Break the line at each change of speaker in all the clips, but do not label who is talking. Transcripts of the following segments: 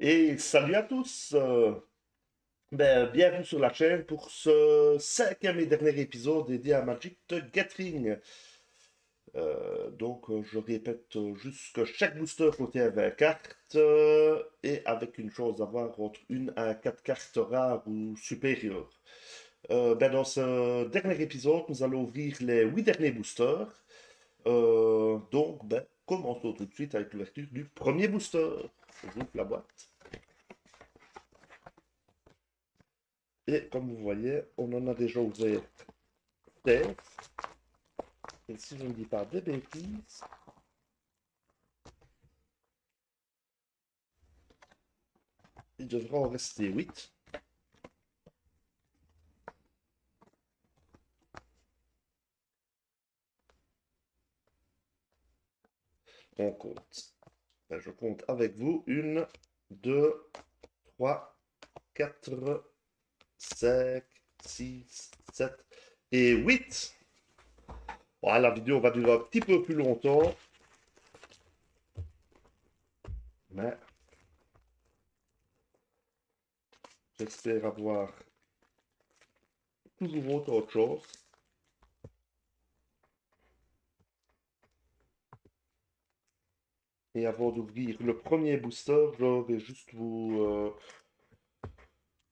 Et salut à tous, bienvenue sur la chaîne pour ce cinquième et dernier épisode dédié à Magic the Gathering. Je répète juste que chaque booster contient 20 cartes et avec une chance d'avoir entre une à 4 cartes rares ou supérieures. Dans ce dernier épisode, nous allons ouvrir les 8 derniers boosters. Commençons tout de suite avec l'ouverture du premier booster. J'ouvre la boîte. Et comme vous voyez, on en a déjà ouvert 16. Et si je ne dis pas de bêtises, il devra en rester 8. On compte. Je compte avec vous. 1, 2, 3, 4, 5, 6, 7 et 8. Voilà, la vidéo va durer un petit peu plus longtemps. Mais j'espère avoir toujours autant de choses. Et avant d'ouvrir le premier booster, je vais juste vous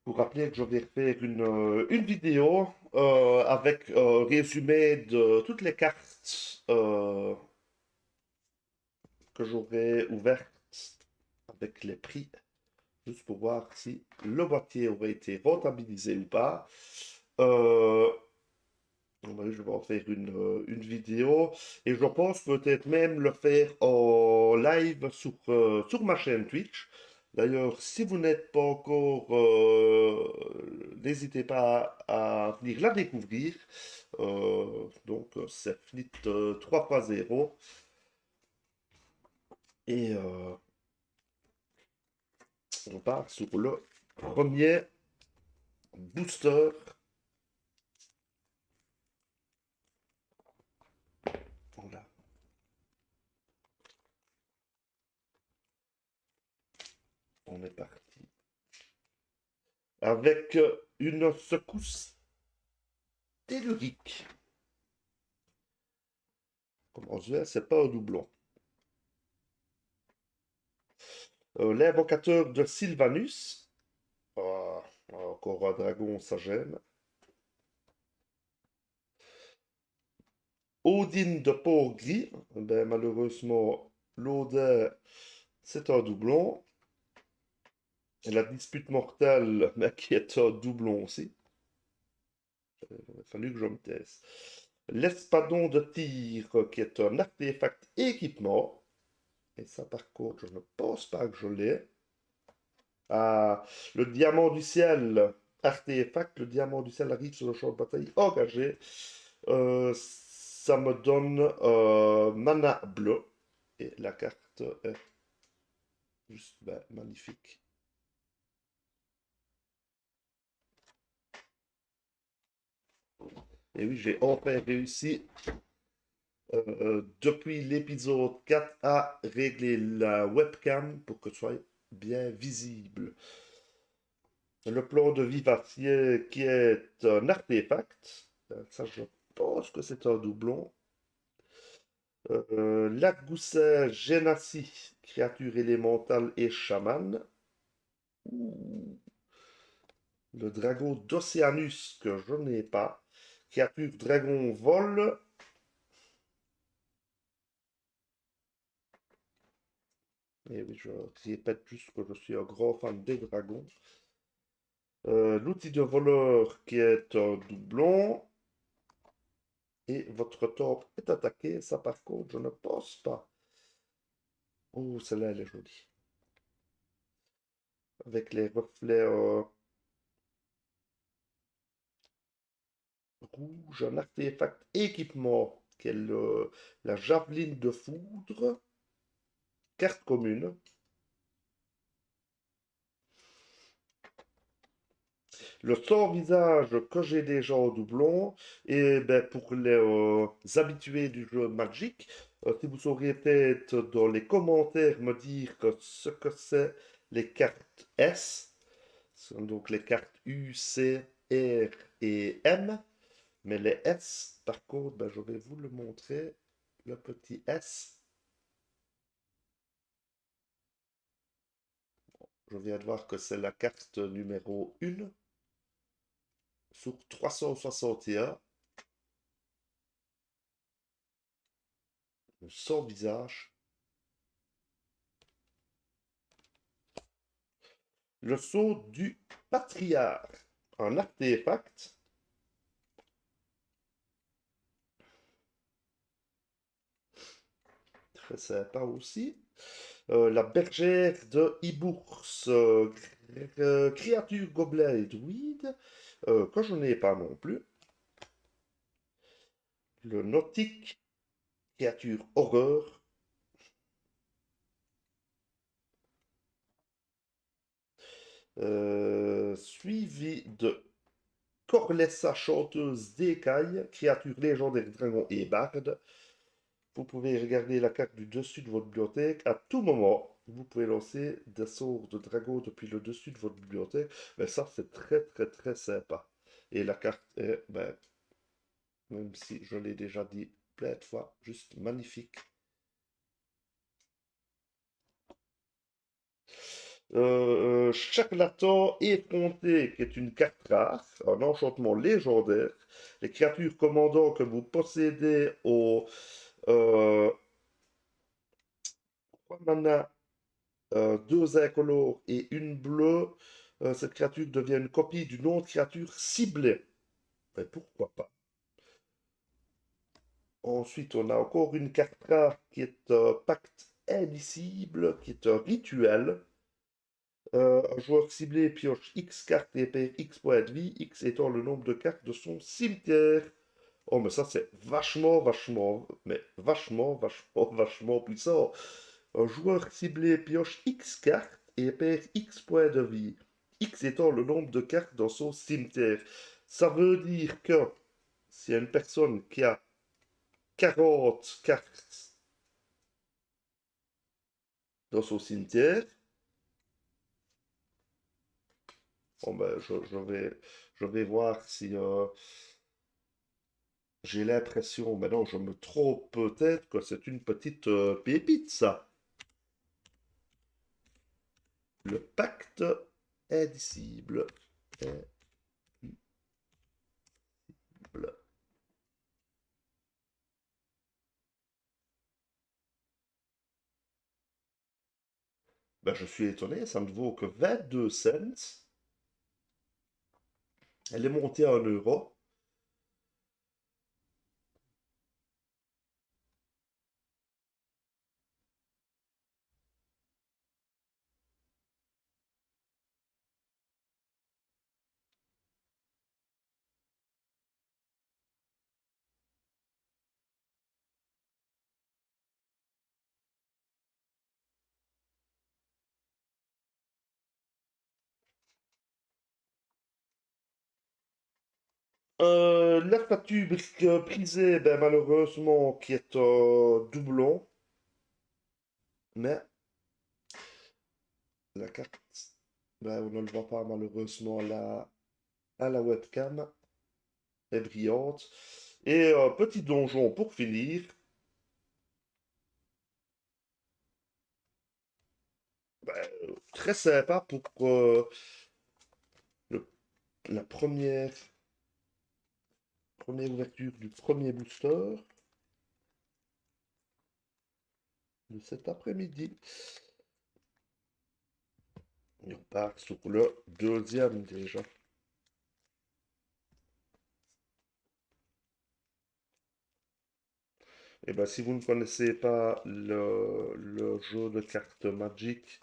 rappeler que je vais faire une vidéo avec résumé de toutes les cartes que j'aurais ouvertes avec les prix, juste pour voir si le boîtier aurait été rentabilisé ou pas. Euh, je vais en faire une vidéo et je pense peut-être même le faire en live sur ma chaîne Twitch. D'ailleurs, si vous n'êtes pas encore, n'hésitez pas à venir la découvrir. C'est Flit 3.0 et on part sur le premier booster. Voilà, on est parti. Avec une secousse tellurique. Comment je vais, c'est pas un doublon. L'invocateur de Sylvanus. Ah, encore un dragon, ça gêne. Odin de Port-Gris. Malheureusement, l'Odin, c'est un doublon. Et la dispute mortelle, mais qui est un doublon aussi. Il a fallu que je me taise. L'espadon de tir, qui est un artefact équipement. Et ça, par contre, je ne pense pas que je l'ai. Ah, le diamant du ciel, artefact, le diamant du ciel arrive sur le champ de bataille engagé. Ça me donne mana bleu. Et la carte est juste magnifique. Et oui, j'ai enfin réussi depuis l'épisode 4 à régler la webcam pour que ce soit bien visible. Le plan de Vivacier qui est un artefact. Ça, je pense que c'est un doublon. Lac-Gousset, Genasi, créature élémentale et chaman. Ouh. Le dragon d'Océanus, que je n'ai pas. Créature dragon vol. Et oui, je répète juste que je suis un grand fan des dragons. L'outil de voleur qui est un doublon. Et votre temple est attaqué. Ça, par contre, je ne pense pas. Oh, celle-là, elle est jolie. Avec les reflets rouges, un artefact équipement qui est la javeline de foudre. Carte commune. Le sans visage que j'ai déjà en doublon. Et pour les habitués du jeu Magic, si vous sauriez peut-être dans les commentaires me dire ce que c'est les cartes S, sont donc les cartes U, C, R et M. Mais les S, par contre, ben, je vais vous le montrer. Le petit S, je viens de voir que c'est la carte numéro 1 sur 361, sans visage. Le sceau du patriarche, un artefact. Très sympa aussi. La bergère de Ibours, créature gobelin et druide, que je n'ai pas non plus. Le nautique, créature horreur. Suivi de Corlessa, chanteuse d'écailles, créature légendaire, dragon et barde. Vous pouvez regarder la carte du dessus de votre bibliothèque. À tout moment, vous pouvez lancer des sorts de dragon depuis le dessus de votre bibliothèque. Mais ça, c'est très, très, très sympa. Et la carte est, ben, même si je l'ai déjà dit plein de fois, juste magnifique. Charlatan effronté, qui est une carte rare, un enchantement légendaire. Les créatures commandant que vous possédez au 3 mana, 2 incolores et une bleue, cette créature devient une copie d'une autre créature ciblée. Mais pourquoi pas? Ensuite, on a encore une carte rare qui est un pacte indicible, qui est un rituel. Un joueur ciblé pioche X cartes et perd X points de vie, X étant le nombre de cartes de son cimetière. Oh, mais ça, c'est vachement, vachement, mais vachement, vachement, vachement puissant. Un joueur ciblé pioche X cartes et perd X points de vie, X étant le nombre de cartes dans son cimetière. Ça veut dire que s'il y a une personne qui a 40 cartes dans son cimetière, bon ben, je vais voir si j'ai l'impression, maintenant je me trompe peut-être, que c'est une petite pépite ça. Le pacte indicible. Indicible. Ben, je suis étonné, ça ne vaut que 22 cents. Elle est montée à 1 euro. La statue brisée, ben, malheureusement, qui est un doublon, mais la carte, ben, on ne le voit pas malheureusement là à la webcam, est brillante. Et un petit donjon pour finir. Ben, très sympa pour le- la première ouverture du premier booster de cet après-midi. Et on part sur le deuxième déjà. Et ben, si vous ne connaissez pas le jeu de cartes Magic,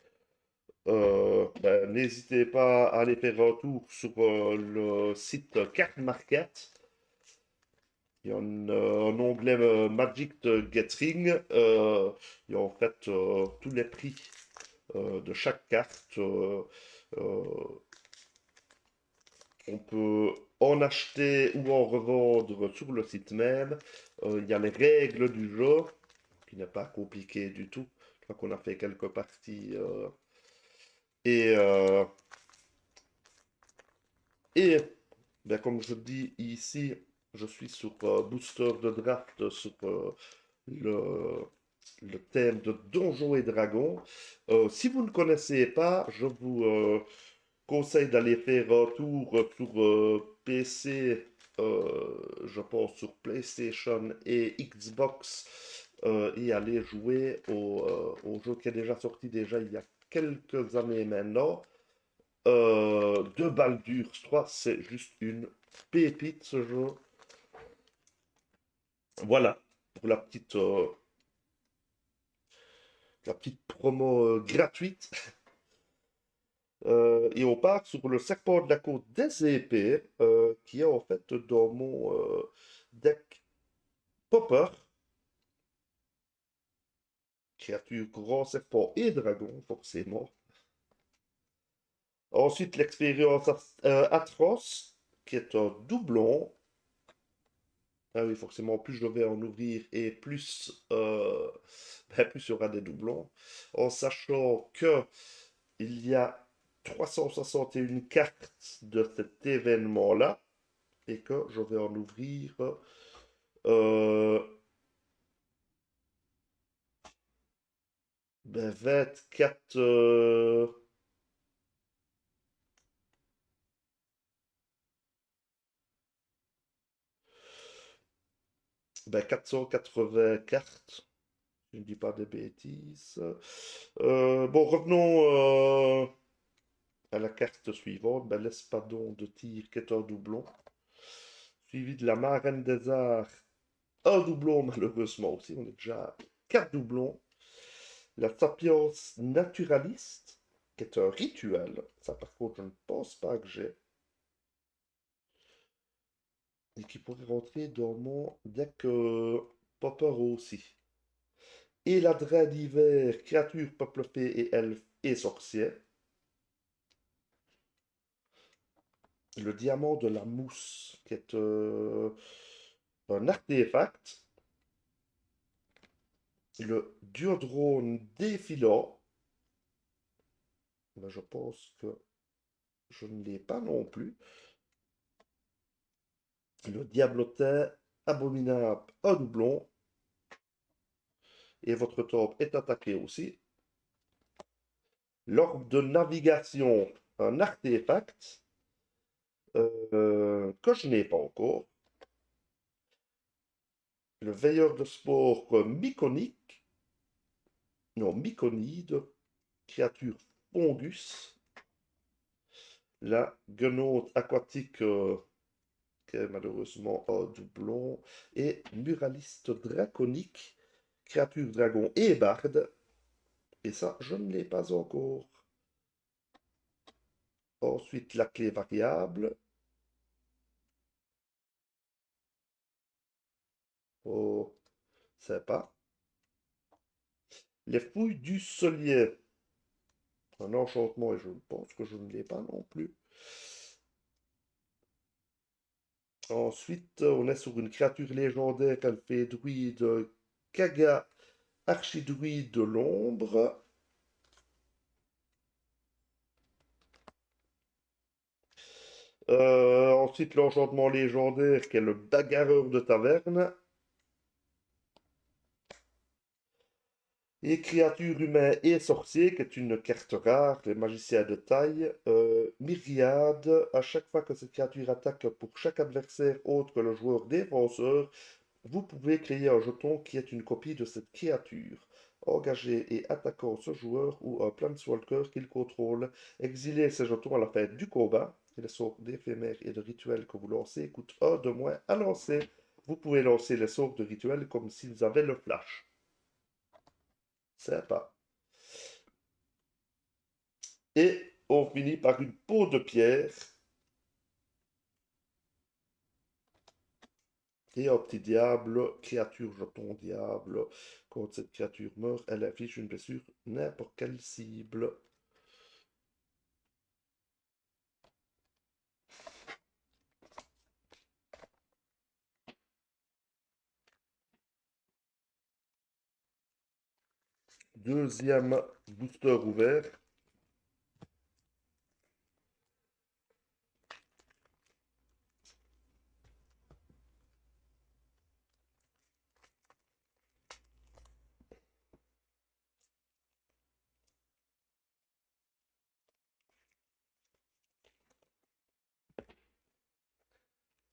ben, n'hésitez pas à aller faire un tour sur le site Card Market. Il y a un onglet Magic de Gathering. Il y a en fait tous les prix de chaque carte. Euh, on peut en acheter ou en revendre sur le site même. Il y a les règles du jeu, qui n'est pas compliqué du tout. Je crois qu'on a fait quelques parties Et, euh, et ben, comme je dis ici, je suis sur Booster de Draft sur le, le thème de Donjons et Dragons. Si vous ne connaissez pas, je vous conseille d'aller faire un tour sur PC, je pense sur PlayStation et Xbox, et aller jouer au jeu qui est déjà sorti déjà il y a quelques années maintenant. De Baldur's 3, c'est juste une pépite ce jeu. Voilà, pour la petite promo gratuite. Et on part sur le serpent de la côte des épées, qui est en fait dans mon deck Popper, créature grand serpent et dragon, forcément. Ensuite, l'expérience atroce, qui est un doublon. Ah oui, forcément, plus je vais en ouvrir et plus, ben, plus il y aura des doublons. En sachant que il y a 361 cartes de cet événement-là et que je vais en ouvrir euh, ben 24, ben 480 cartes. Je ne dis pas de bêtises. Bon, revenons à la carte suivante. Ben, l'espadon de tir qui est un doublon. Suivi de la marraine des arts. Un doublon, malheureusement aussi. On est déjà à 4 doublons. La sapience naturaliste, qui est un rituel. Ça, par contre, je ne pense pas que j'ai. Et qui pourrait rentrer dans mon deck Popper aussi. Et la draine d'hiver, créatures, peuple fée et elfes et sorciers. Le diamant de la mousse, qui est un artefact. Le duodrone défilant. Ben, je pense que je ne l'ai pas non plus. Le diablotin abominable, un doublon. Et votre top est attaqué aussi. L'orbe de navigation, un artefact que je n'ai pas encore. Le veilleur de sport myconique, non, myconide, créature fungus. La guenote aquatique, qui est malheureusement un doublon. Et muraliste draconique, créature dragon et barde. Et ça, je ne l'ai pas encore. Ensuite, la clé variable. Oh, sympa. Les fouilles du solier. Un enchantement et je pense que je ne l'ai pas non plus. Ensuite, on est sur une créature légendaire qu'elle fait druide Kaga, archidruide de l'ombre. Ensuite, l'enchantement légendaire qui est le bagarreur de taverne. Et créature humain et sorcier, qui est une carte rare, les magiciens de taille. Myriade, à chaque fois que cette créature attaque pour chaque adversaire autre que le joueur défenseur, vous pouvez créer un jeton qui est une copie de cette créature. Engagez et attaquant ce joueur ou un planeswalker qu'il contrôle. Exilez ces jetons à la fin du combat. Et les sorts d'éphémères et de rituels que vous lancez coûtent un de moins à lancer. Vous pouvez lancer les sorts de rituels comme s'ils avaient le flash. Sympa. Et on finit par une peau de pierre et un petit diable, créature jeton diable. Quand cette créature meurt, elle affiche une blessure n'importe quelle cible. Deuxième booster ouvert.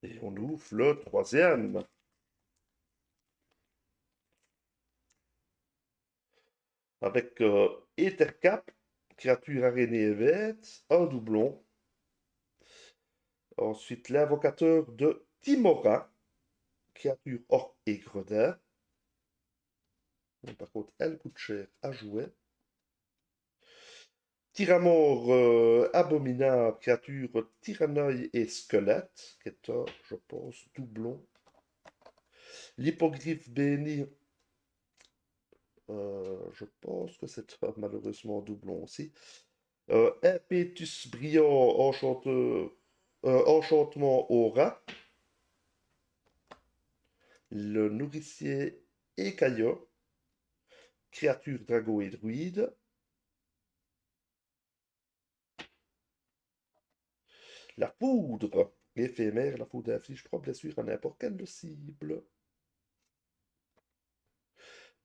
Et on ouvre le troisième. Avec Ethercap, créature araignée bête, un doublon. Ensuite, l'invocateur de Timora, créature orc et gredin. Par contre, elle coûte cher à jouer. Tyramore abominable, créature tyranneuil et squelette, qui est un, je pense, doublon. L'hippogriffe béni, je pense que c'est malheureusement doublon aussi. Impetus brillant, enchantement aura. Le nourricier écailleux, créature drago et druide. La foudre, éphémère, la foudre inflige 3 blessures à n'importe quelle cible.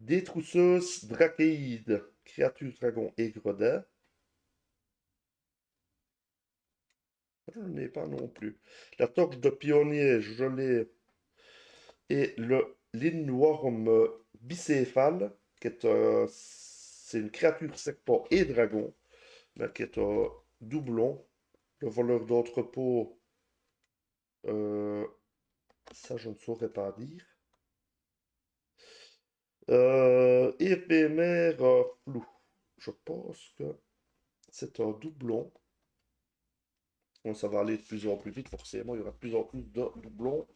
Détrousseuse drachéide, créature dragon et gredin. Je ne l'ai pas non plus. La torche de pionnier, je l'ai. Et le Linworm bicéphale, c'est une créature serpent et dragon, mais qui est un doublon. Le voleur d'entrepôt, euh, ça je ne saurais pas dire. Éphémère flou. Je pense que c'est un doublon. Bon, ça va aller de plus en plus vite, forcément. Il y aura de plus en plus de doublons.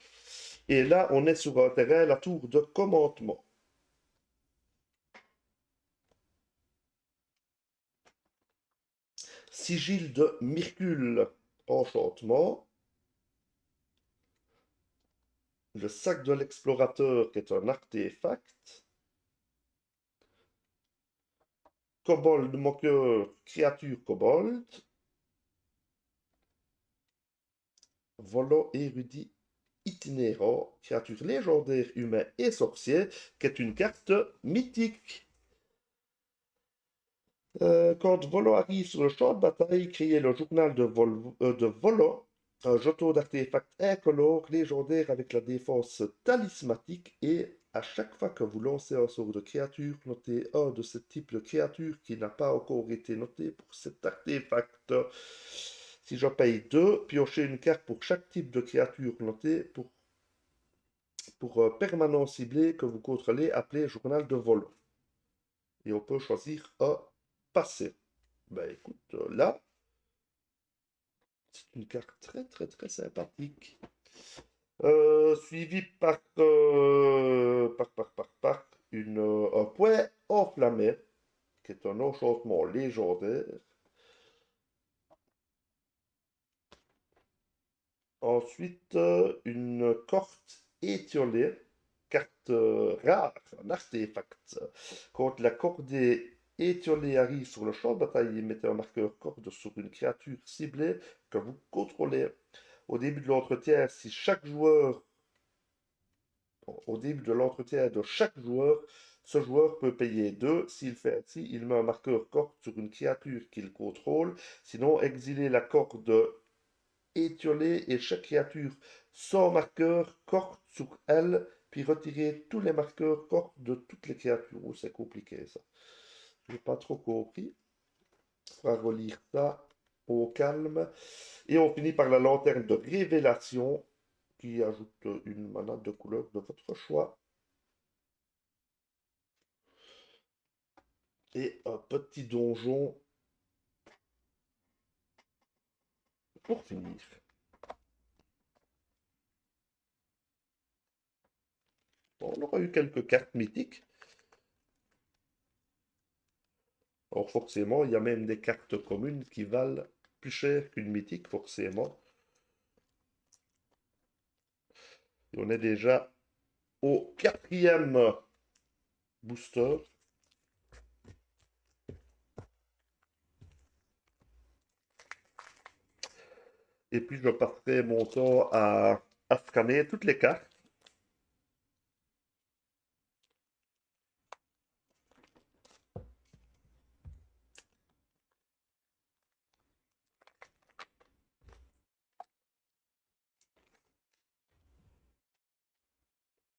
Et là, on est sur un terrain, la tour de commandement. Sigil de Mircule, enchantement. Le sac de l'explorateur, qui est un artefact. Kobold moqueur, créature kobold. Volant érudit itinérant, créature légendaire, humain et sorcier, qui est une carte mythique. Quand Volo arrive sur le champ de bataille, créez le journal de Volo, un jeton d'artefact incolore légendaire avec la défense talismatique, et à chaque fois que vous lancez un sort de créature, notez un de ce type de créature qui n'a pas encore été noté pour cet artefact. Si je paye 2, piochez une carte pour chaque type de créature notée pour permanent ciblé que vous contrôlez, appelé journal de Volo. Et on peut choisir un passé. Ben écoute, là, c'est une carte très très très sympathique. Suivi par un point enflammé, qui est un enchantement légendaire. Ensuite, une corde étiolée, carte rare, un artefact. Quand la cordée étiolée arrive sur le champ de bataille, mettez un marqueur corde sur une créature ciblée que vous contrôlez. Au début de l'entretien, si chaque joueur, au début de l'entretien de chaque joueur, ce joueur peut payer 2. S'il fait ainsi, il met un marqueur corde sur une créature qu'il contrôle. Sinon, exilez la corde étiolée et chaque créature sans marqueur corde sur elle, puis retirez tous les marqueurs corde de toutes les créatures. Oh, c'est compliqué ça. J'ai pas trop compris. On va relire ça au calme. Et on finit par la lanterne de révélation qui ajoute une mana de couleur de votre choix. Et un petit donjon pour finir. Bon, on aura eu quelques cartes mythiques. Alors forcément, il y a même des cartes communes qui valent plus cher qu'une mythique, forcément. Et on est déjà au quatrième booster. Et puis je passerai mon temps à scanner toutes les cartes.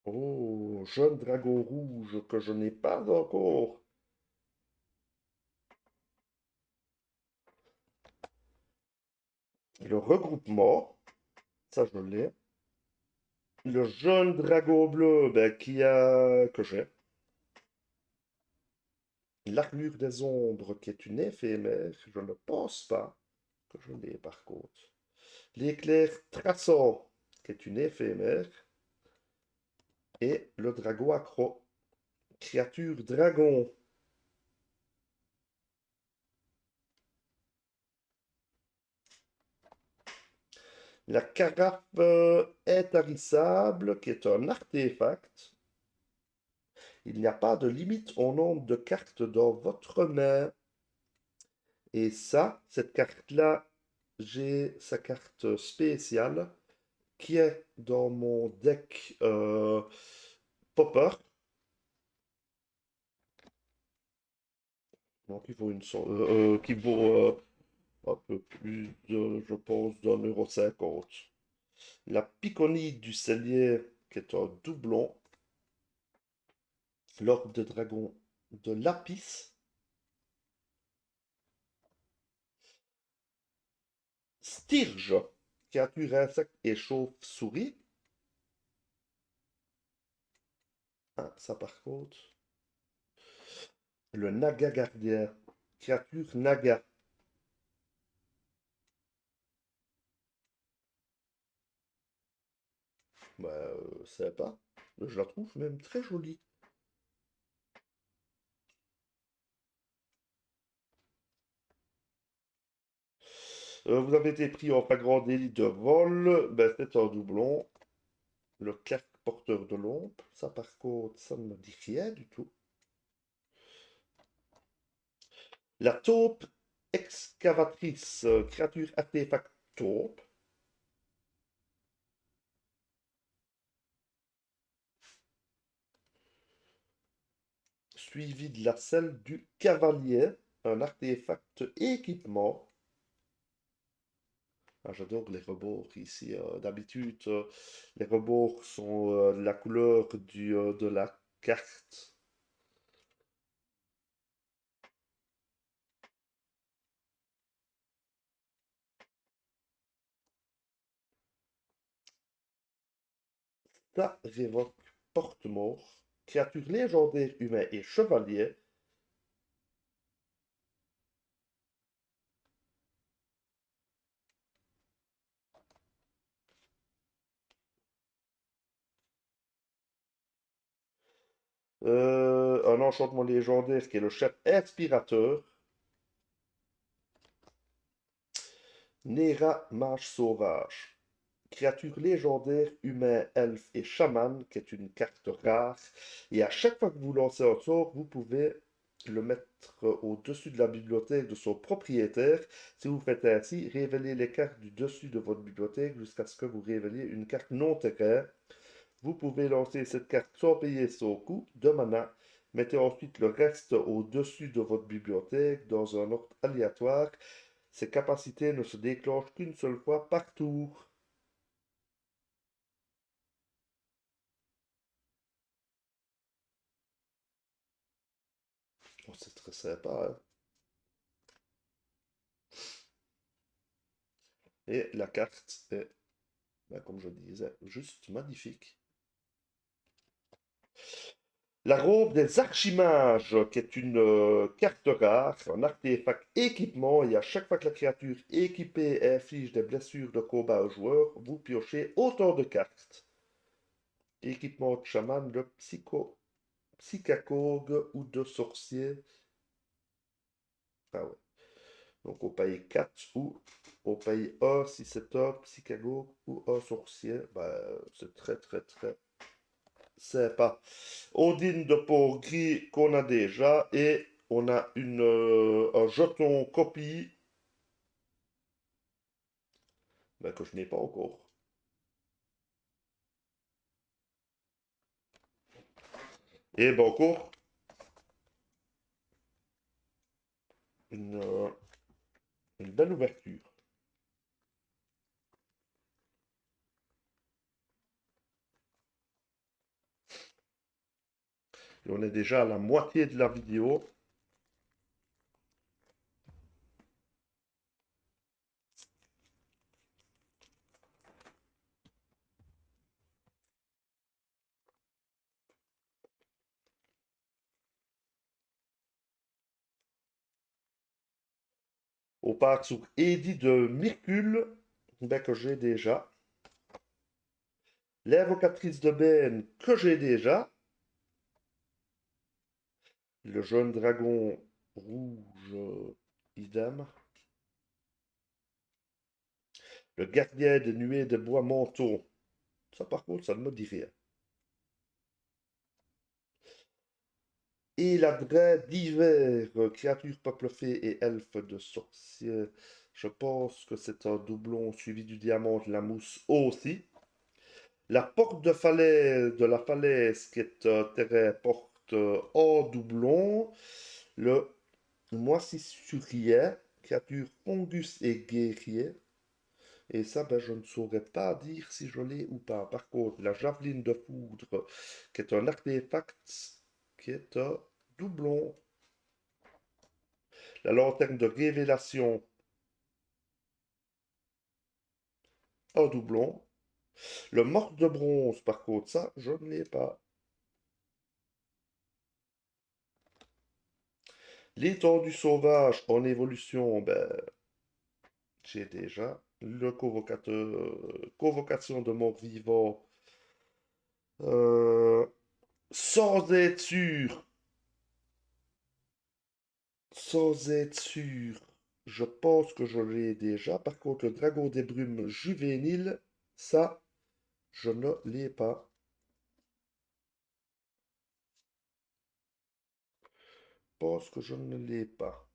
Oh, jeune dragon rouge que je n'ai pas encore. Le regroupement, ça je l'ai. Le jeune dragon bleu, ben, que j'ai. L'armure des ombres, qui est une éphémère, je ne pense pas que je l'ai par contre. L'éclair traçant, qui est une éphémère. Et le dragon accro, créature dragon. La carafe intarissable, qui est un artefact. Il n'y a pas de limite au nombre de cartes dans votre main. Et ça, cette carte-là, j'ai sa carte spéciale qui est dans mon deck Popper. Donc, qui vaut un peu plus, je pense, d'1,50 €. La Piconide du Cellier, qui est un doublon. L'orbe de dragon de Lapis. Styrge, créature insecte et chauve-souris. Ah, ça par contre. Le Naga gardien, créature Naga. Bah, sympa. Je la trouve même très jolie. Vous avez été pris en flagrant délit de vol. Ben, c'est un doublon. Le clerc porteur de l'ombre. Ça, par contre, ça ne me dit rien du tout. La taupe excavatrice, créature artefact taupe. Suivi de la selle du cavalier, un artefact équipement. Ah, j'adore les rebords ici. D'habitude, les rebords sont de la couleur de la carte. Ça révoque porte-mort. Créature légendaire humain et chevalier. Un enchantement légendaire qui est le chef inspirateur. Nera, mage sauvage. Créature légendaire, humain, elfe et chaman, qui est une carte rare. Et à chaque fois que vous lancez un sort, vous pouvez le mettre au-dessus de la bibliothèque de son propriétaire. Si vous faites ainsi, révélez les cartes du dessus de votre bibliothèque jusqu'à ce que vous révéliez une carte non terrain. Vous pouvez lancer cette carte sans payer son coût de mana. Mettez ensuite le reste au-dessus de votre bibliothèque dans un ordre aléatoire. Ces capacités ne se déclenchent qu'une seule fois par tour. Oh, c'est très sympa, hein. Et la carte est, ben, comme je disais, juste magnifique. La robe des archimages, qui est une carte rare, un artefact équipement, et à chaque fois que la créature équipée inflige des blessures de combat au joueur, vous piochez autant de cartes. Équipement de chaman, de psychagogue ou de sorcier. Ah ouais. Donc on paye 4 ou on paye un si c'est un psychagogue ou un sorcier. Bah, c'est très très très sympa. Odine de peau gris qu'on a déjà et on a un jeton copie ben, que je n'ai pas encore. Et ben encore une, une belle ouverture. Et on est déjà à la moitié de la vidéo. On part sur Édit de Mircule, ben, que j'ai déjà. L'invocatrice de Benne, que j'ai déjà. Le jeune dragon rouge, idem. Le gardien des nuées de bois manteau. Ça, par contre, ça ne me dit rien. Et la draine d'hiver, créature peuple fée et elfe de sorcier. Je pense que c'est un doublon suivi du diamant de la mousse aussi. La porte de la falaise, qui est un terrain porte en doublon. Le moisissurier, créature fungus et guerrier. Et ça, ben, je ne saurais pas dire si je l'ai ou pas. Par contre, la javeline de foudre, qui est un artefact, qui est un doublon. La lanterne de révélation, un doublon. Le morte de bronze, par contre, ça, je ne l'ai pas. L'étendue sauvage en évolution, ben, j'ai déjà. Le convocateur, convocation de mort vivant, euh, sans être sûr, sans être sûr, je pense que je l'ai déjà. Par contre, le dragon des brumes juvénile, ça, je ne l'ai pas. Je pense que je ne l'ai pas.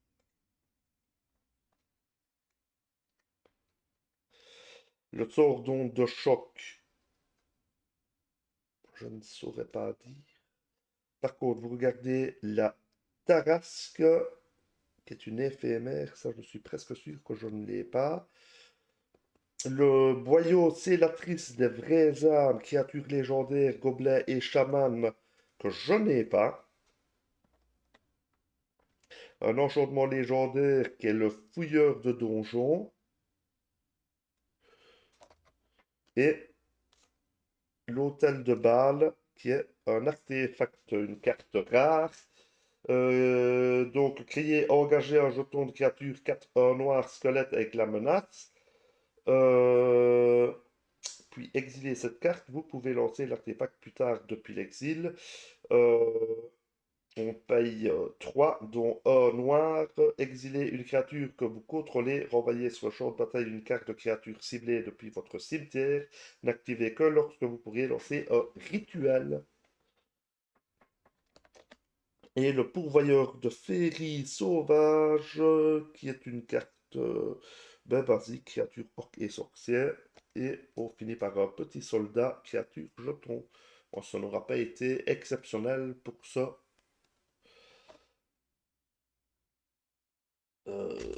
Le sort d'onde de choc, je ne saurais pas dire. Par contre, vous regardez la Tarasque, qui est une éphémère, ça je suis presque sûr que je ne l'ai pas. Le boyau célatrice des vraies âmes, créature légendaire, gobelin et chaman, que je n'ai pas. Un enchantement légendaire qui est le fouilleur de donjons. Et l'hôtel de Bâle, qui est un artefact, une carte rare. Donc, créer, engager un jeton de créature 4-1 noir squelette avec la menace. Euh, Puis exiler cette carte, vous pouvez lancer l'artefact plus tard depuis l'exil. Euh, on paye 3, dont un noir. Exiler une créature que vous contrôlez. Renvoyer sur le champ de bataille une carte de créature ciblée depuis votre cimetière. N'activez que lorsque vous pourriez lancer un rituel. Et le pourvoyeur de féerie sauvage, qui est une carte ben basique, créature orc et sorcière. Et on finit par un petit soldat, créature jeton. Bon, ça n'aura pas été exceptionnel pour ça. Euh,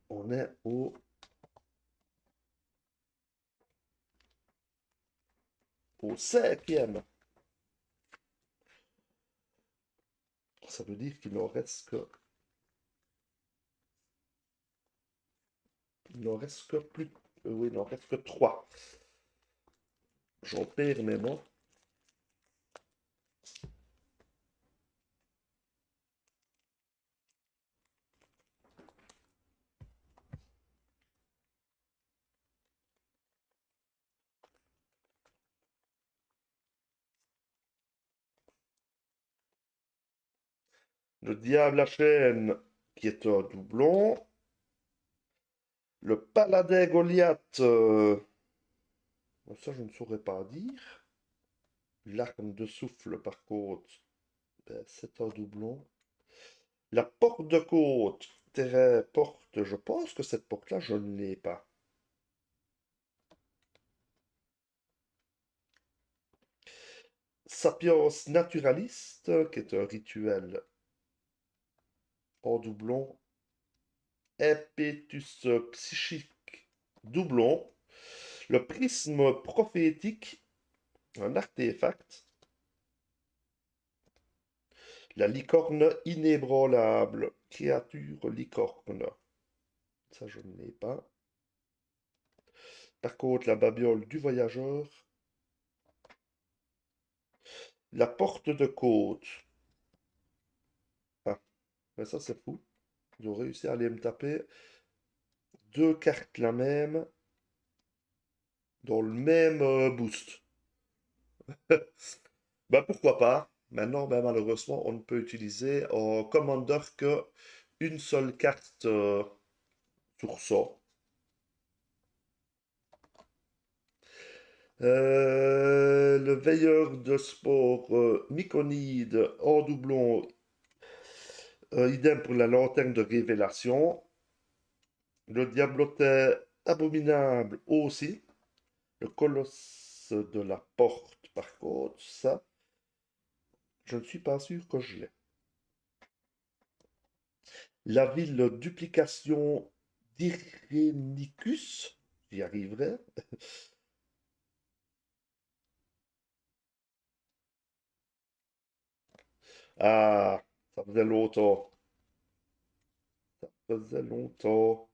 on est au cinquième. Ça veut dire qu'il n'en reste que... Il n'en reste que plus... oui, il n'en reste que 3. J'en perds mes mots. Le diable à chaîne, qui est un doublon. Le paladin Goliath, ça je ne saurais pas dire. L'arme de souffle, par contre, ben, c'est un doublon. La porte de côte, terrain porte, je pense que cette porte-là, je ne l'ai pas. Sapiens naturaliste, qui est un rituel en doublon. Impétus psychique, doublon. Le prisme prophétique, un artefact. La licorne inébranlable. Créature licorne. Ça, je ne l'ai pas. Par contre, la babiole du voyageur. La porte de côte. Ah, mais ça, c'est fou. Ils ont réussi à aller me taper deux cartes la même dans le même boost. Ben pourquoi pas? Maintenant, ben, malheureusement, on ne peut utiliser en Commander que une seule carte sur ça. Le veilleur de sport Myconide en doublon, idem pour la lanterne de révélation. Le diablotin abominable aussi. Le colosse de la porte, par contre, ça, je ne suis pas sûr que je l'ai. La ville duplication d'Irenicus, j'y arriverai. Ah, ça faisait longtemps. Ça faisait longtemps.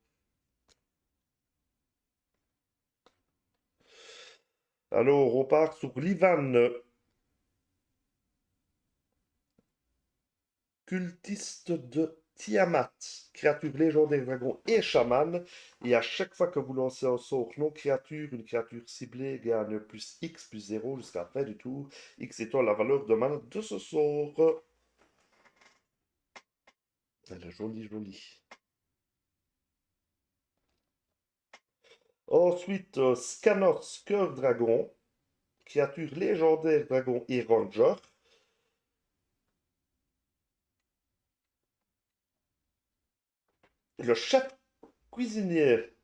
Alors, on part sur l'Ivan, cultiste de Tiamat, créature légendaire dragon et chaman. Et à chaque fois que vous lancez un sort non créature, une créature ciblée gagne plus X plus 0 jusqu'à la fin du tour. X étant la valeur de mana de ce sort. Elle est jolie, jolie. Ensuite, Scanors, cœur dragon, créature légendaire dragon et ranger. Le chef cuisinier,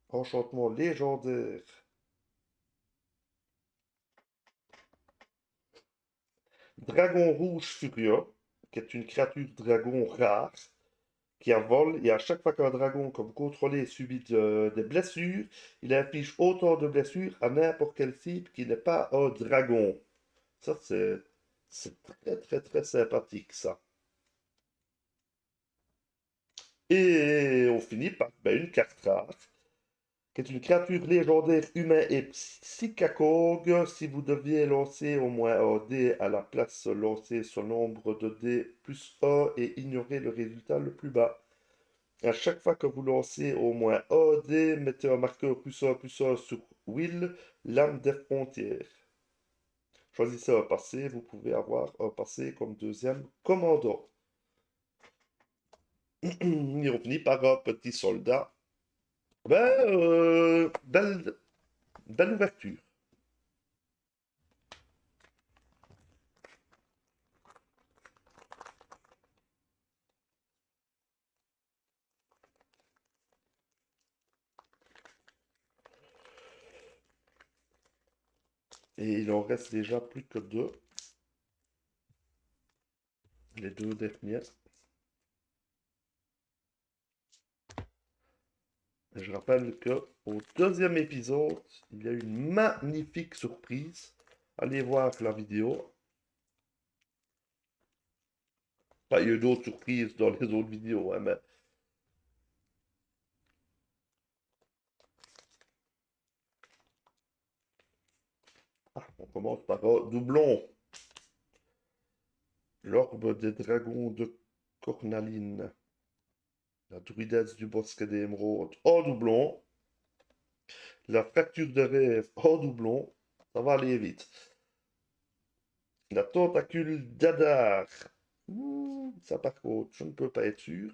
enchantement légendaire. Dragon rouge furieux, qui est une créature dragon rare, qui a vol, et à chaque fois qu'un dragon comme contrôlé subit des blessures, il inflige autant de blessures à n'importe quelle cible qui n'est pas un dragon. Ça, c'est très très très sympathique, ça. Et on finit par ben, une carte rare, qui est une créature légendaire humain et psychacogue. Si vous deviez lancer au moins un dé à la place, lancez ce nombre de dés plus 1 et ignorez le résultat le plus bas. À chaque fois que vous lancez au moins un dé, mettez un marqueur plus 1 sur Will, l'âme des frontières. Choisissez un passé, vous pouvez avoir un passé comme deuxième commandant. Et on finit par un petit soldat. Ben, belle ouverture. Et il en reste déjà plus que deux. Les deux dernières. Et je rappelle que au deuxième épisode, il y a une magnifique surprise. Allez voir la vidéo. Enfin, il y a eu d'autres surprises dans les autres vidéos, hein, mais on commence par un doublon. L'orbe des dragons de Cornaline. La druidesse du bosquet des émeraudes en doublon. La fracture de rêve en doublon. Ça va aller vite. La tentacule d'Adar. Ça par contre, je ne peux pas être sûr.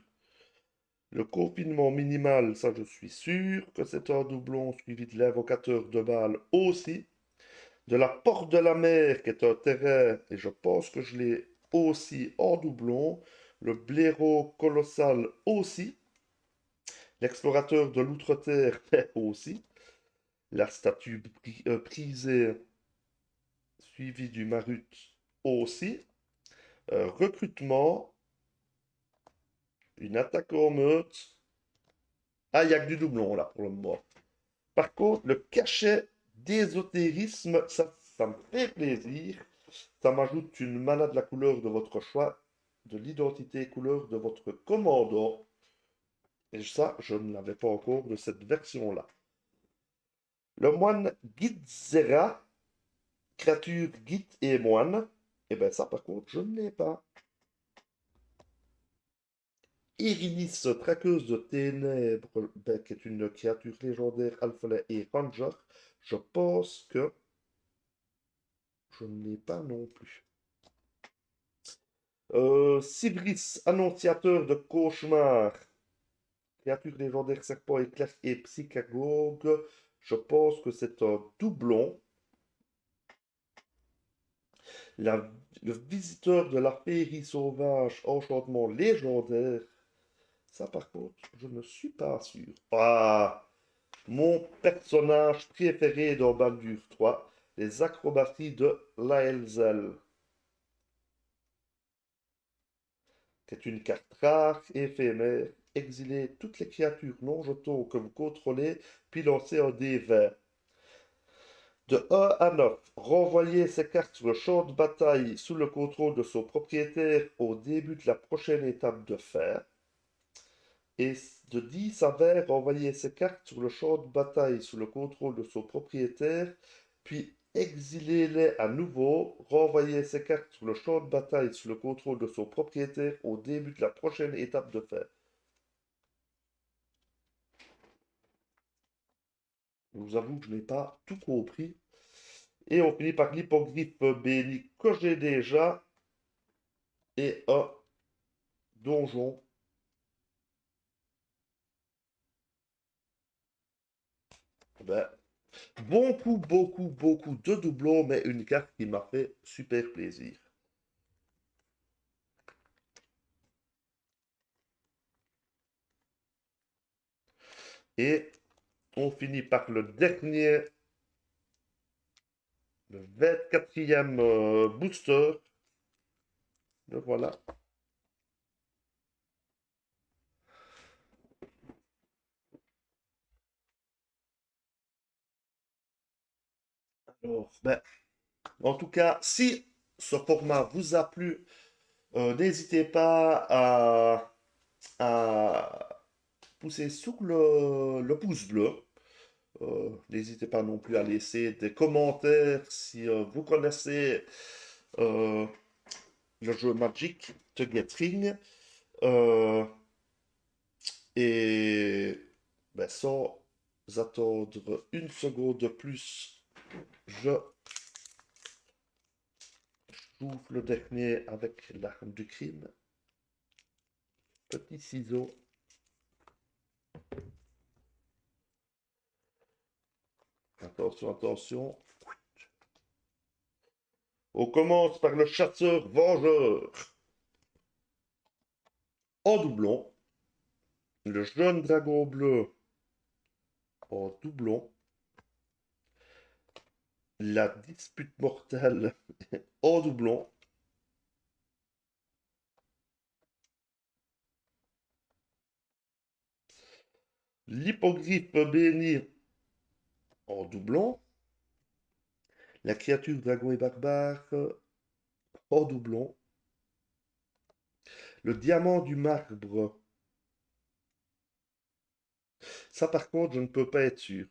Le confinement minimal, ça je suis sûr que c'est un doublon suivi de l'invocateur de Bâle aussi. De la porte de la mer, qui est un terrain, et je pense que je l'ai aussi en doublon. Le blaireau colossal aussi. L'explorateur de l'outre-terre aussi. La statue prisée, suivie du Marut aussi. Recrutement. Une attaque en meute. Ah, il n'y a que du doublon là pour le moment. Par contre, le cachet d'ésotérisme, ça me fait plaisir. Ça m'ajoute une mana de la couleur de votre choix, de l'identité couleur de votre commandant. Et ça, je ne l'avais pas encore de cette version-là. Le moine Githzera, créature Gith et moine. Et bien ça, par contre, je ne l'ai pas. Irinis, traqueuse de ténèbres, ben, qui est une créature légendaire alphelin et ranger. Je pense que je ne l'ai pas non plus. Sivris, annonciateur de cauchemars. Créature légendaire serpent éclair et psychagogue. Je pense que c'est un doublon. La- le visiteur de la féerie sauvage, enchantement légendaire. Ça, par contre, je ne suis pas sûr. Ah, mon personnage préféré dans Baldur 3, les acrobaties de Laelzel, qui est une carte rare et éphémère. Exilez toutes les créatures non jetons que vous contrôlez, puis lancez un dé vert. De 1 à 9, renvoyez ces cartes sur le champ de bataille sous le contrôle de son propriétaire au début de la prochaine étape de fer. Et de 10 à 20, renvoyez ces cartes sur le champ de bataille sous le contrôle de son propriétaire, puis exilez-les à nouveau, renvoyez ces cartes sur le champ de bataille sous le contrôle de son propriétaire au début de la prochaine étape de fer. Je vous avoue que je n'ai pas tout compris. Et on finit par l'hippogriffe béni que j'ai déjà et un donjon. Ben, beaucoup de doublons, mais une carte qui m'a fait super plaisir. Et on finit par le dernier, le 24e booster. Le voilà. Alors, ben, en tout cas, si ce format vous a plu, n'hésitez pas à pousser sur le pouce bleu. N'hésitez pas non plus à laisser des commentaires si vous connaissez euh, le jeu Magic The Gathering. Euh, et ben, sans attendre une seconde de plus, je j'ouvre le dernier avec l'arme du crime. Petit ciseau. Attention, attention. On commence par le chasseur vengeur. En doublon. Le jeune dragon bleu en doublon. La dispute mortelle en doublon. L'hippogriffe béni en doublon. La créature dragon et barbare en doublon. Le diamant du marbre. Ça, par contre, je ne peux pas être sûr.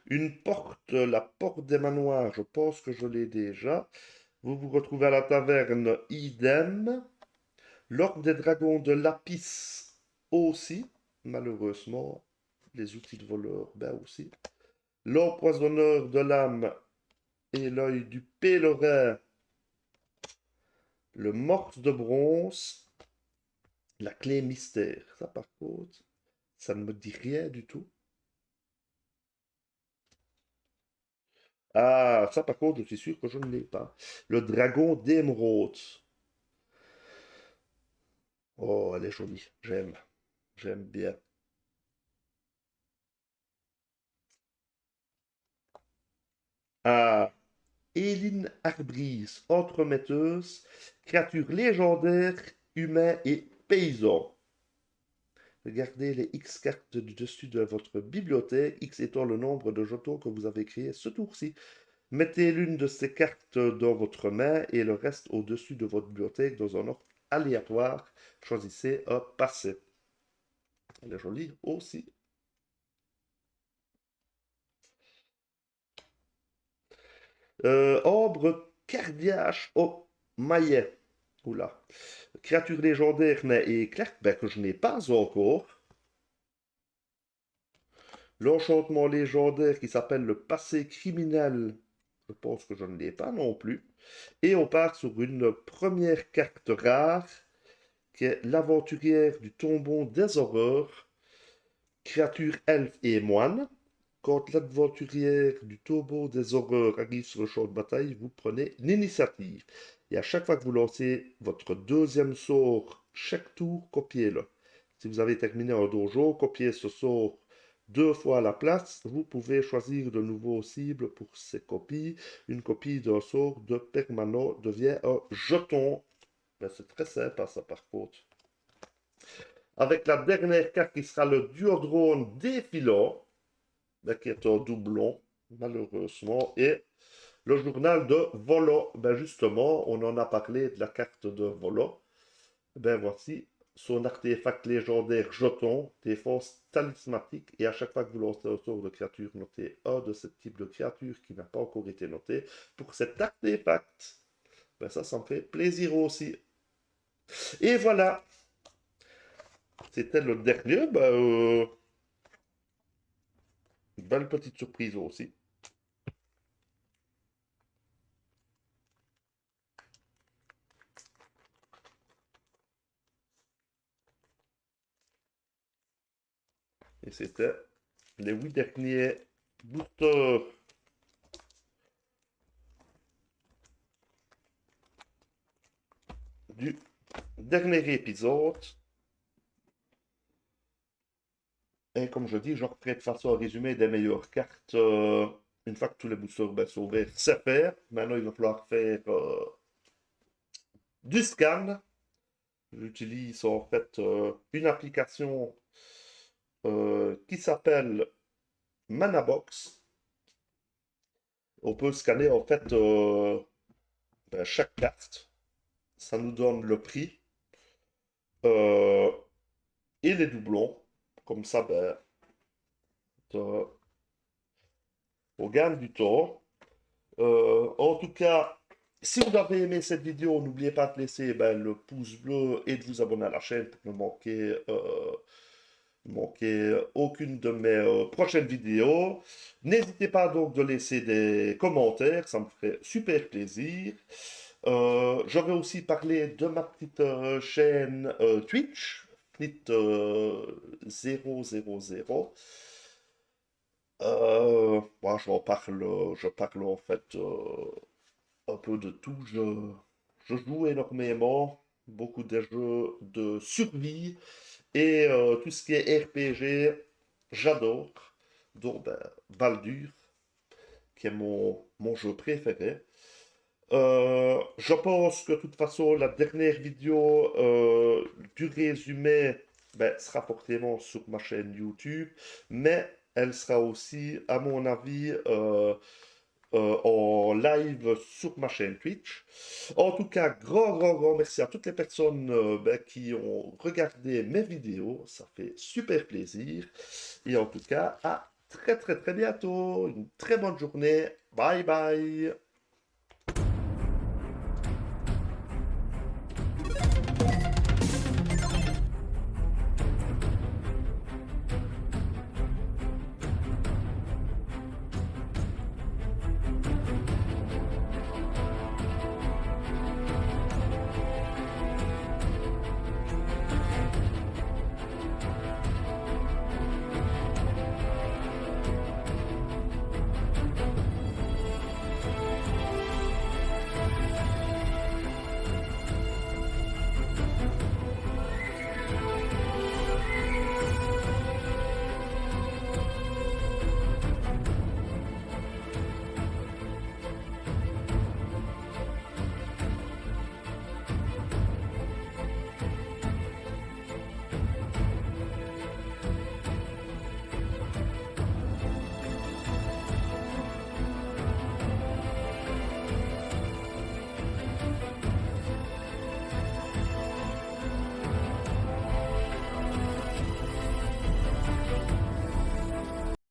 Une porte, la porte des manoirs, je pense que je l'ai déjà. Vous vous retrouvez à la taverne, idem. L'orbe des dragons de Lapis aussi, malheureusement. Les outils de voleur, ben aussi. L'empoisonneur de l'âme et l'œil du pèlerin. Le morse de bronze. La clé mystère. Ça, par contre, ça ne me dit rien du tout. Ah, ça, par contre, je suis sûr que je ne l'ai pas. Le dragon d'émeraude. Oh, elle est jolie. J'aime. J'aime bien. Ah, Éline Arbrise, entremetteuse, créature légendaire, humain et paysan. Regardez les X cartes du dessus de votre bibliothèque, X étant le nombre de jetons que vous avez créés ce tour-ci. Mettez l'une de ces cartes dans votre main et le reste au-dessus de votre bibliothèque dans un ordre aléatoire. Choisissez un passé. Elle est jolie aussi. Ombre Cardiache au maillet. Oula. Créature légendaire et éclair, ben, que je n'ai pas encore. L'enchantement légendaire qui s'appelle le passé criminel. Je pense que je ne l'ai pas non plus. Et on part sur une première carte rare qui est l'aventurière du tombeau des horreurs. Créature elfe et moine. Quand l'aventurière du tombeau des horreurs arrive sur le champ de bataille, vous prenez l'initiative. Et à chaque fois que vous lancez votre deuxième sort, chaque tour, copiez-le. Si vous avez terminé un dojo, copiez ce sort deux fois à la place. Vous pouvez choisir de nouveaux cibles pour ces copies. Une copie d'un sort de permanent devient un jeton. Ben, c'est très sympa ça par contre. Avec la dernière carte qui sera le duodrone défilant, ben, qui est un doublon, malheureusement, et le journal de Volo. Ben justement, on en a parlé de la carte de Volo. Ben voici son artefact légendaire jeton, défense talismatique, et à chaque fois que vous lancez un sort de créature, notez un de ce type de créature qui n'a pas encore été noté pour cet artefact. Ben ça me fait plaisir aussi. Et voilà, c'était le dernier. Une belle petite surprise aussi. Et c'était les 8 derniers boosters du dernier épisode. Et comme je dis, je referai de façon à résumer des meilleures cartes une fois que tous les boosters ben, sont ouverts. C'est faire. Maintenant, il va falloir faire du scan. J'utilise en fait une application qui s'appelle Manabox. On peut scanner en fait ben, chaque carte. Ça nous donne le prix euh, et les doublons. Comme ça, ben, on gagne du temps. En tout cas, si vous avez aimé cette vidéo, n'oubliez pas de laisser ben, le pouce bleu et de vous abonner à la chaîne pour ne manquer aucune de mes prochaines vidéos. N'hésitez pas donc de laisser des commentaires, ça me ferait super plaisir. Je vais aussi parler de ma petite chaîne Twitch, Flit 000. Moi, je parle en fait un peu de tout. Je joue énormément, beaucoup de jeux de survie et tout ce qui est RPG, j'adore. Donc, ben, Baldur, qui est mon jeu préféré. Je pense que de toute façon, la dernière vidéo du résumé ben, sera forcément sur ma chaîne YouTube, mais elle sera aussi, à mon avis, en live sur ma chaîne Twitch. En tout cas, grand merci à toutes les personnes ben, qui ont regardé mes vidéos. Ça fait super plaisir. Et en tout cas, à très bientôt. Une très bonne journée. Bye bye.